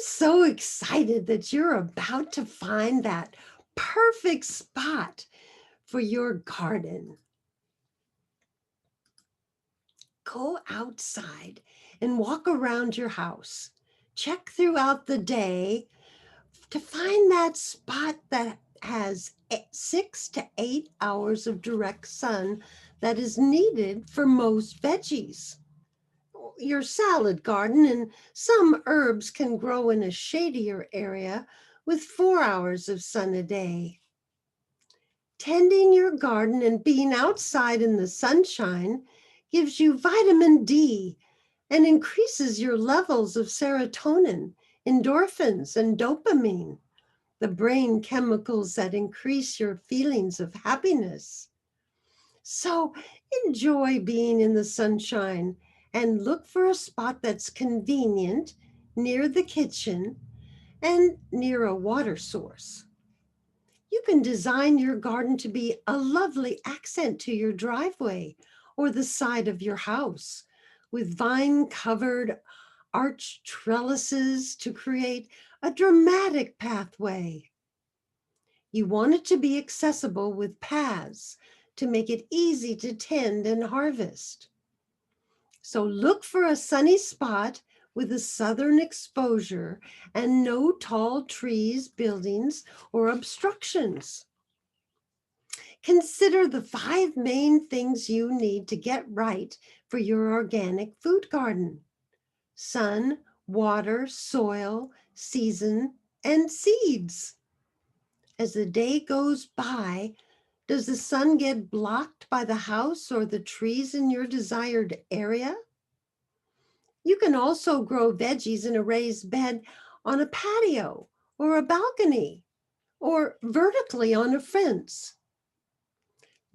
so excited that you're about to find that perfect spot for your garden. Go outside and walk around your house. Check throughout the day to find that spot that has 6 to 8 hours of direct sun that is needed for most veggies. Your salad garden and some herbs can grow in a shadier area with 4 hours of sun a day. Tending your garden and being outside in the sunshine gives you vitamin D and increases your levels of serotonin, endorphins, and dopamine, the brain chemicals that increase your feelings of happiness. So enjoy being in the sunshine and look for a spot that's convenient near the kitchen and near a water source. You can design your garden to be a lovely accent to your driveway or the side of your house with vine covered arch trellises to create a dramatic pathway. You want it to be accessible with paths to make it easy to tend and harvest. So look for a sunny spot with a southern exposure and no tall trees, buildings, or obstructions. Consider the 5 main things you need to get right for your organic food garden: sun, water, soil, season, and seeds. As the day goes by, does the sun get blocked by the house or the trees in your desired area? You can also grow veggies in a raised bed on a patio or a balcony or vertically on a fence.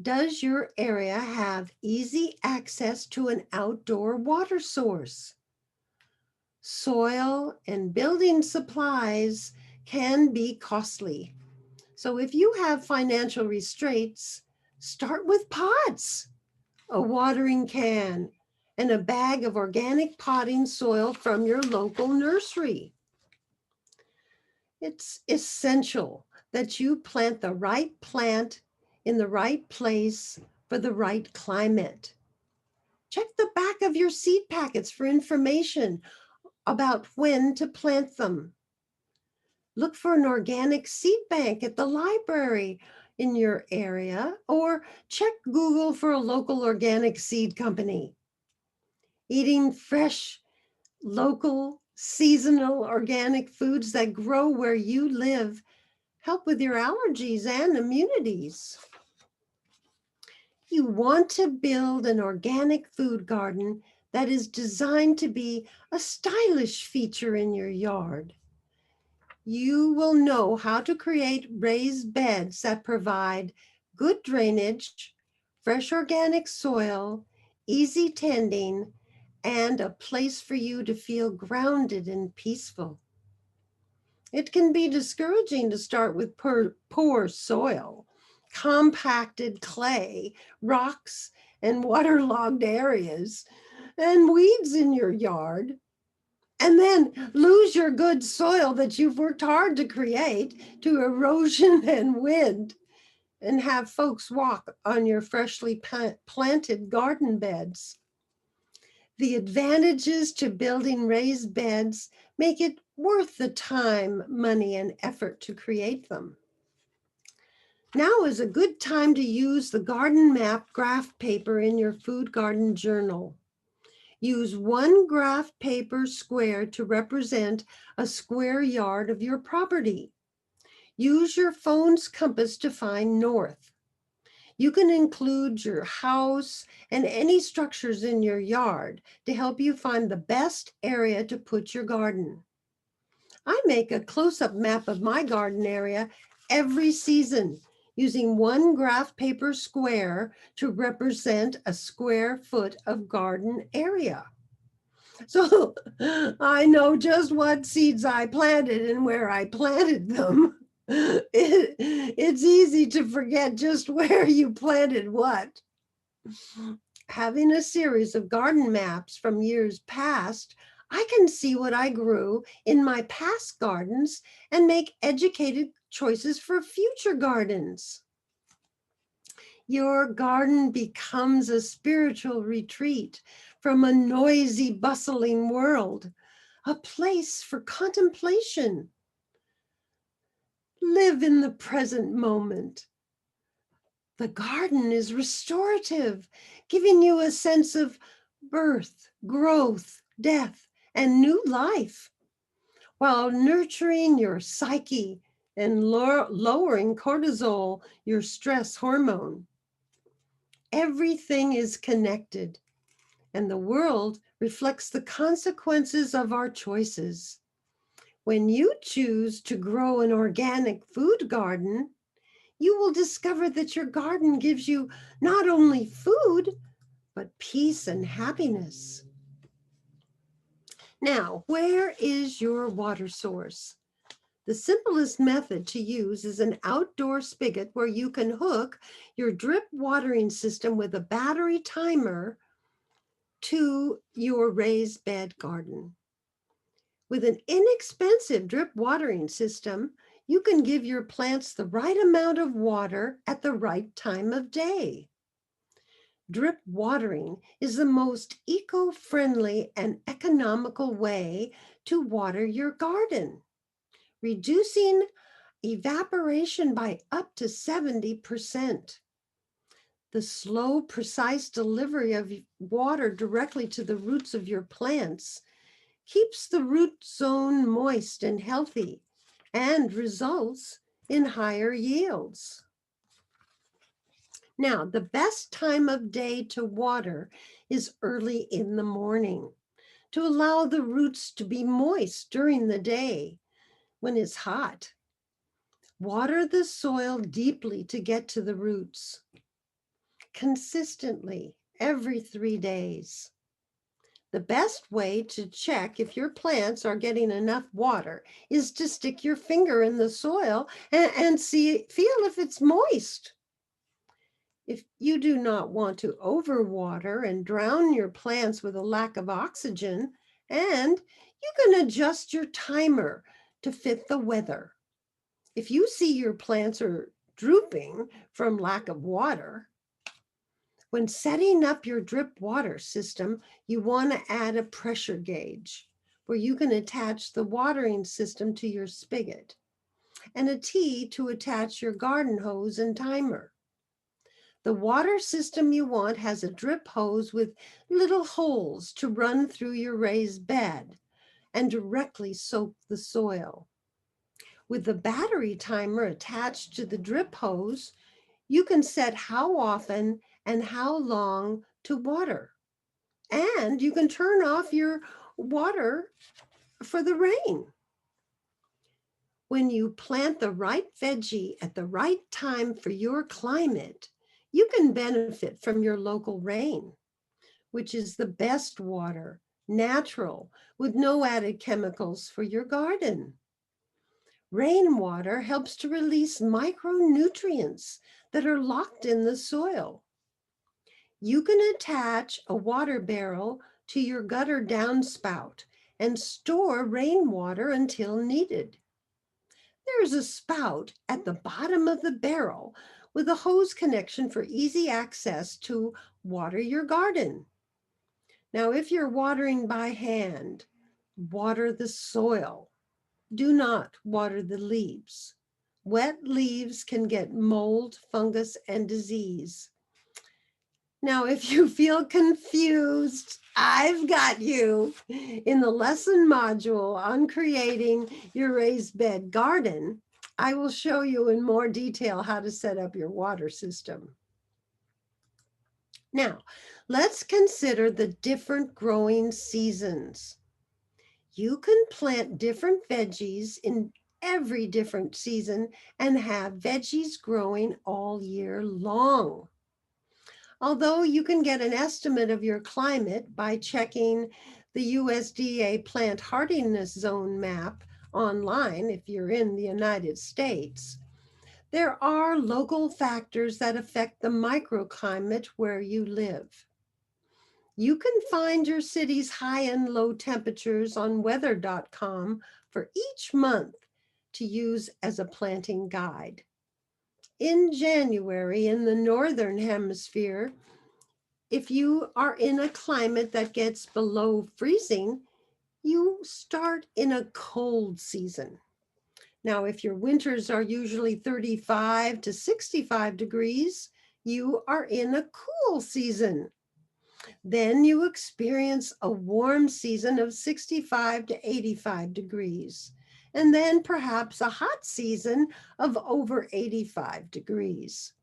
Does your area have easy access to an outdoor water source? Soil and building supplies can be costly. So if you have financial restraints, start with pots, a watering can, and a bag of organic potting soil from your local nursery. It's essential that you plant the right plant in the right place for the right climate. Check the back of your seed packets for information about when to plant them. Look for an organic seed bank at the library in your area, or check Google for a local organic seed company. Eating fresh, local, seasonal organic foods that grow where you live help with your allergies and immunities. You want to build an organic food garden that is designed to be a stylish feature in your yard. You will know how to create raised beds that provide good drainage, fresh organic soil, easy tending, and a place for you to feel grounded and peaceful. It can be discouraging to start with poor soil, compacted clay, rocks, and waterlogged areas, and weeds in your yard, and then lose your good soil that you've worked hard to create to erosion and wind, and have folks walk on your freshly planted garden beds. The advantages to building raised beds make it worth the time, money, and effort to create them. Now is a good time to use the garden map graph paper in your food garden journal. Use one graph paper square to represent a square yard of your property. Use your phone's compass to find north. You can include your house and any structures in your yard to help you find the best area to put your garden. I make a close-up map of my garden area every season using one graph paper square to represent a square foot of garden area. So I know just what seeds I planted and where I planted them. It's easy to forget just where you planted what. Having a series of garden maps from years past I can see what I grew in my past gardens and make educated choices for future gardens. Your garden becomes a spiritual retreat from a noisy, bustling world, a place for contemplation. Live in the present moment. The garden is restorative, giving you a sense of birth, growth, death, and new life, while nurturing your psyche and lowering cortisol, your stress hormone. Everything is connected, and the world reflects the consequences of our choices. When you choose to grow an organic food garden, you will discover that your garden gives you not only food, but peace and happiness. Now, where is your water source? The simplest method to use is an outdoor spigot where you can hook your drip watering system with a battery timer to your raised bed garden. With an inexpensive drip watering system, you can give your plants the right amount of water at the right time of day. Drip watering is the most eco-friendly and economical way to water your garden, reducing evaporation by up to 70%. The slow, precise delivery of water directly to the roots of your plants keeps the root zone moist and healthy and results in higher yields. Now, the best time of day to water is early in the morning to allow the roots to be moist during the day when it's hot. Water the soil deeply to get to the roots, consistently every 3 days. The best way to check if your plants are getting enough water is to stick your finger in the soil and feel if it's moist. If you do not want to overwater and drown your plants with a lack of oxygen, and you can adjust your timer to fit the weather. If you see your plants are drooping from lack of water, when setting up your drip water system, you want to add a pressure gauge where you can attach the watering system to your spigot and a T to attach your garden hose and timer. The water system you want has a drip hose with little holes to run through your raised bed and directly soak the soil. With the battery timer attached to the drip hose, you can set how often and how long to water. And you can turn off your water for the rain. When you plant the right veggie at the right time for your climate, you can benefit from your local rain, which is the best water, natural, with no added chemicals for your garden. Rainwater helps to release micronutrients that are locked in the soil. You can attach a water barrel to your gutter downspout and store rainwater until needed. There is a spout at the bottom of the barrel with a hose connection for easy access to water your garden. Now, if you're watering by hand, water the soil. Do not water the leaves. Wet leaves can get mold, fungus, and disease. Now, if you feel confused, I've got you. In the lesson module on creating your raised bed garden, I will show you in more detail how to set up your water system. Now, let's consider the different growing seasons. You can plant different veggies in every different season and have veggies growing all year long. Although you can get an estimate of your climate by checking the USDA plant hardiness zone map online if you're in the United States, there are local factors that affect the microclimate where you live. You can find your city's high and low temperatures on weather.com for each month to use as a planting guide. In January in the Northern Hemisphere, if you are in a climate that gets below freezing, you start in a cold season. Now, if your winters are usually 35 to 65 degrees, you are in a cool season. Then you experience a warm season of 65 to 85 degrees, and then perhaps a hot season of over 85 degrees.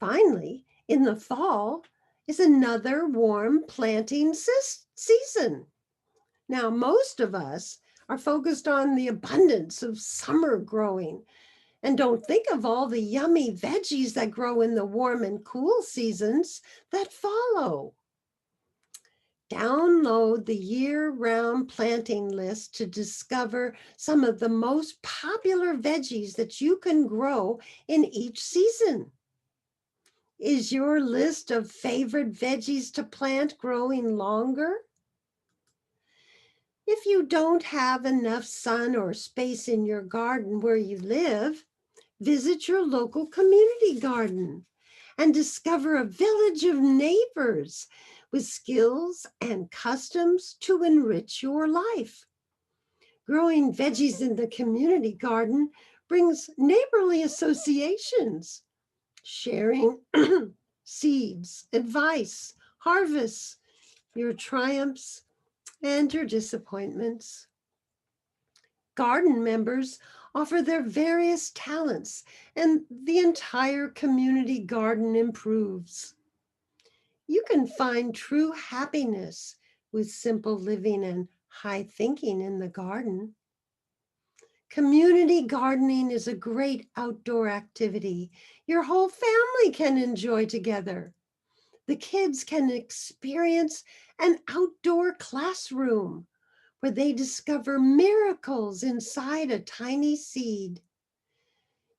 Finally, in the fall is another warm planting season. Now, most of us are focused on the abundance of summer growing and don't think of all the yummy veggies that grow in the warm and cool seasons that follow. Download the year-round planting list to discover some of the most popular veggies that you can grow in each season. Is your list of favorite veggies to plant growing longer? If you don't have enough sun or space in your garden where you live, visit your local community garden and discover a village of neighbors with skills and customs to enrich your life. Growing veggies in the community garden brings neighborly associations, sharing seeds, advice, harvests, your triumphs, and your disappointments. Garden members offer their various talents, and the entire community garden improves. You can find true happiness with simple living and high thinking in the garden. Community gardening is a great outdoor activity your whole family can enjoy together. The kids can experience an outdoor classroom where they discover miracles inside a tiny seed.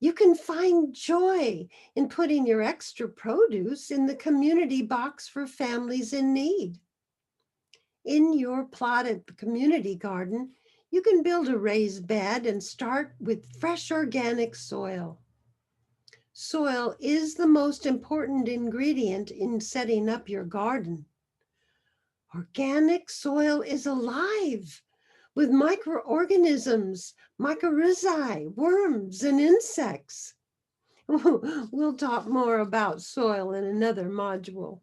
You can find joy in putting your extra produce in the community box for families in need. In your plotted community garden, you can build a raised bed and start with fresh organic soil. Soil is the most important ingredient in setting up your garden. Organic soil is alive with microorganisms, mycorrhizae, worms, and insects. We'll talk more about soil in another module.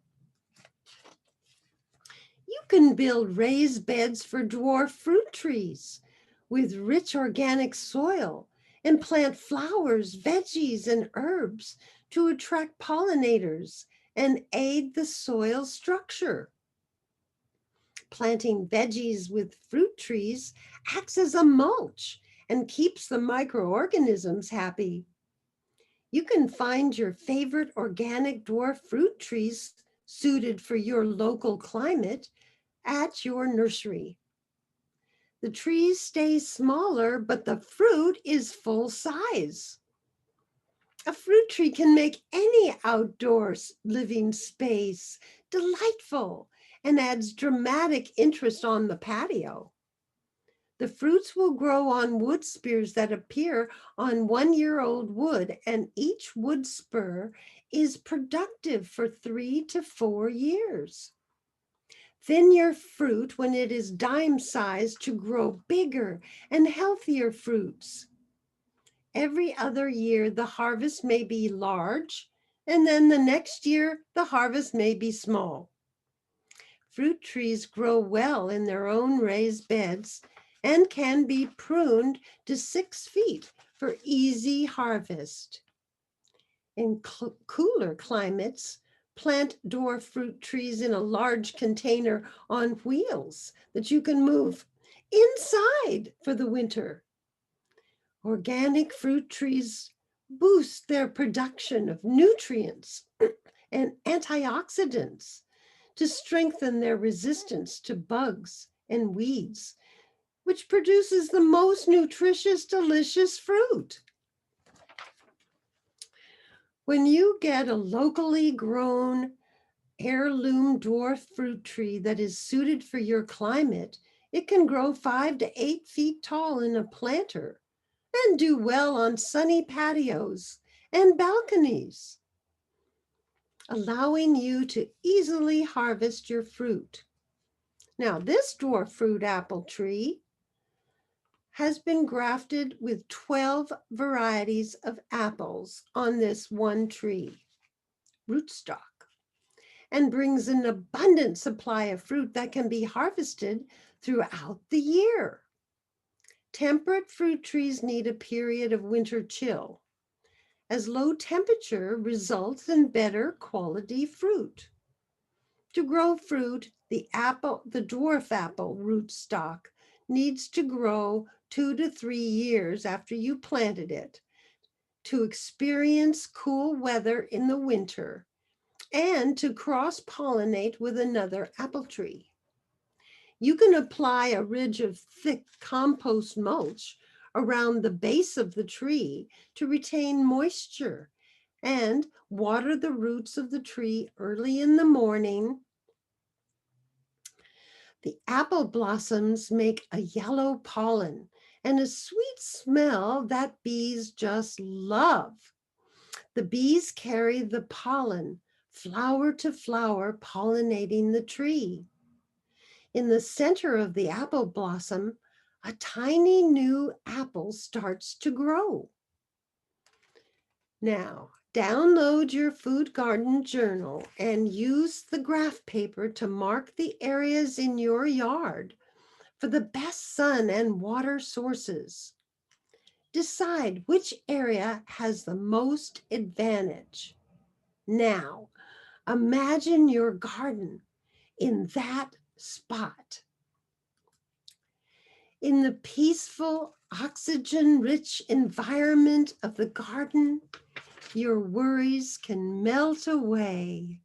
You can build raised beds for dwarf fruit trees with rich organic soil and plant flowers, veggies, and herbs to attract pollinators and aid the soil structure. Planting veggies with fruit trees acts as a mulch and keeps the microorganisms happy. You can find your favorite organic dwarf fruit trees suited for your local climate at your nursery. The trees stay smaller, but the fruit is full size. A fruit tree can make any outdoor living space delightful and adds dramatic interest on the patio. The fruits will grow on wood spears that appear on 1-year-old wood, and each wood spur is productive for 3 to 4 years. Thin your fruit when it is dime-sized to grow bigger and healthier fruits. Every other year, the harvest may be large, and then the next year, the harvest may be small. Fruit trees grow well in their own raised beds and can be pruned to 6 feet for easy harvest. In cooler climates, plant dwarf fruit trees in a large container on wheels that you can move inside for the winter. Organic fruit trees boost their production of nutrients and antioxidants to strengthen their resistance to bugs and weeds, which produces the most nutritious, delicious fruit. When you get a locally grown heirloom dwarf fruit tree that is suited for your climate, it can grow 5 to 8 feet tall in a planter and do well on sunny patios and balconies, allowing you to easily harvest your fruit. Now, this dwarf fruit apple tree has been grafted with 12 varieties of apples on this one tree rootstock, and brings an abundant supply of fruit that can be harvested throughout the year. Temperate fruit trees need a period of winter chill, as low temperature results in better quality fruit. To grow fruit, the dwarf apple rootstock needs to grow 2 to 3 years after you planted it to experience cool weather in the winter and to cross-pollinate with another apple tree. You can apply a ridge of thick compost mulch around the base of the tree to retain moisture and water the roots of the tree early in the morning. The apple blossoms make a yellow pollen and a sweet smell that bees just love. The bees carry the pollen flower to flower, pollinating the tree. In the center of the apple blossom, a tiny new apple starts to grow. Now, download your food garden journal and use the graph paper to mark the areas in your yard for the best sun and water sources. Decide which area has the most advantage. Now, imagine your garden in that spot. In the peaceful, oxygen-rich environment of the garden, your worries can melt away